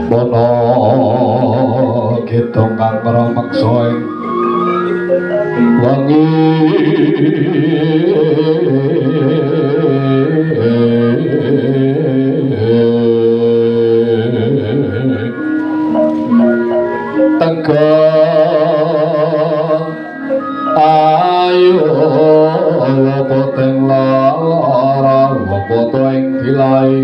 Mono kita kang ngrameksa ing wengi tegak ayo poteng lara foto ing dilai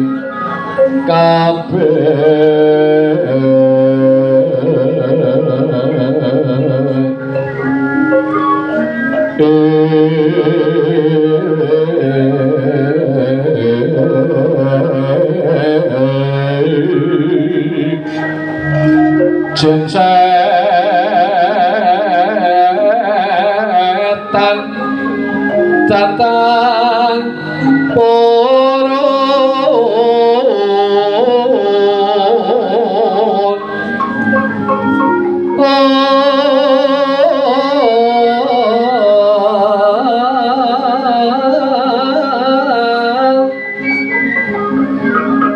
setan datang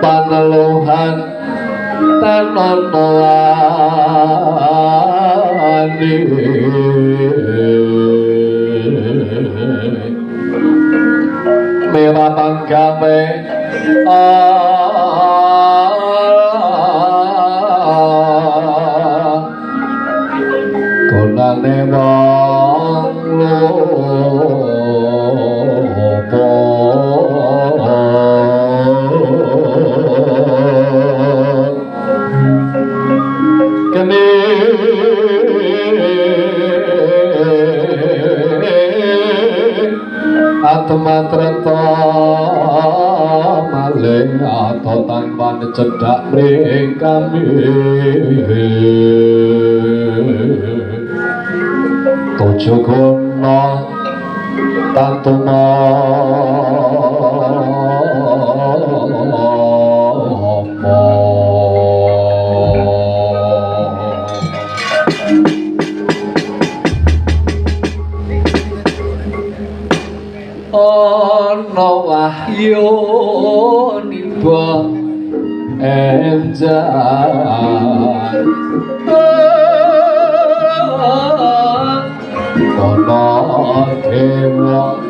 paneluhan tanonolani merah panggawe konane wong lopo kene atmatrata maling atau tanpa cedak ring kami tojo kono tantuma ana wahyu niba enjan ana dewa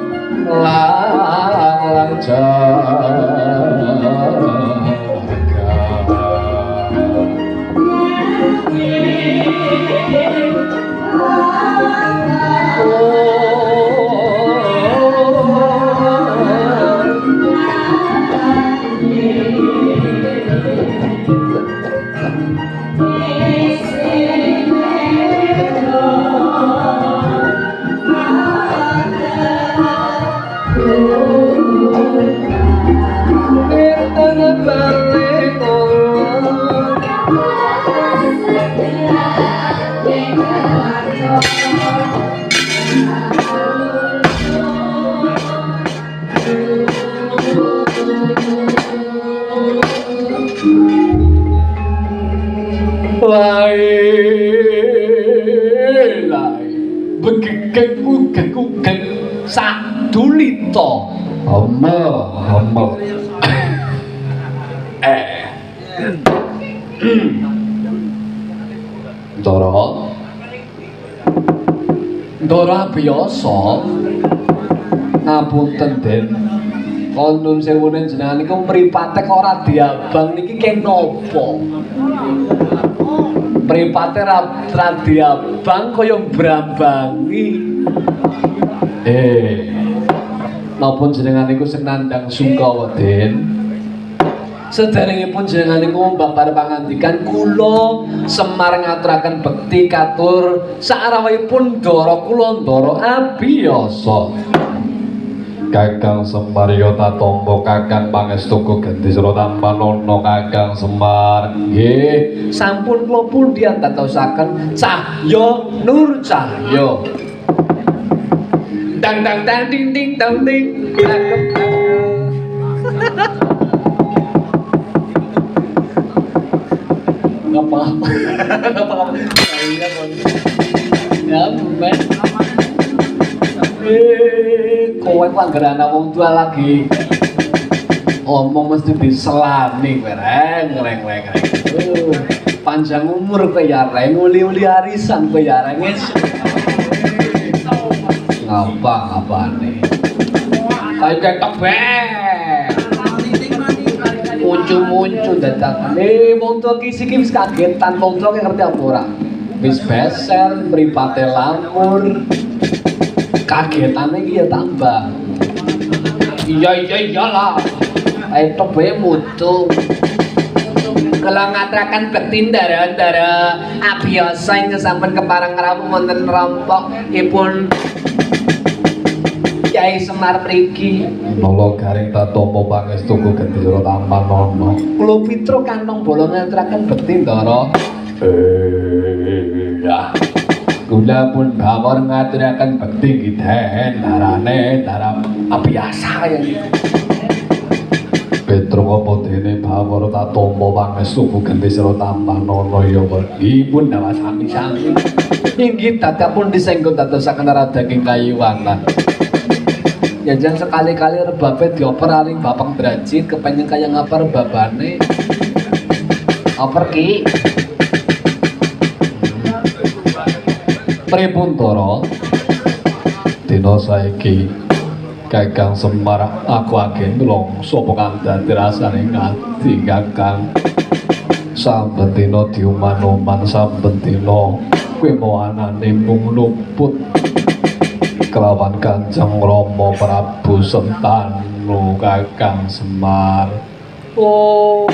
begegek sadulita hama Ndara biasa ngapunten Den konun sewune jenengan niku mripate kok ora diabang niki kenapa mripate ra diabang kaya mbrambangi napa jenengan niku sing nandhang Sungkawa Den sederengipun jenengan niku mbabar pangandikan kula Semar ngaturaken bekti katur sarawahipun Ndara kula Ndara abiyasa Kakang Semar ya tatombo Kakang pangestuku ganti sira tampanono Kakang Semar nggih sampun kula pundi antatosaken cahya nur cahya dang dang dang ding ding dang ding apa-apa ya men kowe pelanggaran wong tua lagi omong mesti diselani kowe reng. Panjang umur kowe ya reng, uli-uli arisan kowe ya reng. Ngapa-ngapane. Kayak ketok bae. Muncul dadakane wong tuwa iki wis kagetan, wong tuwa ngerti apa ora? Wis beser, mripate lamur. Kagetane iki ya tambah. Iyalah. Etok bae mutu. Kala ngaturaken bekti ndara-ndara abiyasa ing sampun kepareng rawuh wonten rampok ipun Kyai Semar mriki. Nala garing tatama pangestu Gusti Sura Tampanono. Kula pitra kantong bola ngaturaken bekti ndara. Ya. Kula pun bawor ngaturaken bekti kidhen darane darah abiyasa ya. Petro apa dene bawor tatama pangestu Gusti Sura Tampanono ya ipun dawa sami-sami. Inggih dadapun disenggot dadosaken radaging kayuwanan. Ya jangan sekali-kali rebabe dioper aring Bapak Drajit kepengen kaya ngapa rebabane. Oper ki. Pripun Tara? Dina saiki Kakang Semar aku agen longso kang dadi rasane ngati Kakang. Saben dina diuman-uman saben dina kowe mohanane mung luput kelawan Kanjeng Rama Prabu Sentanu Kakang Semar. Oh.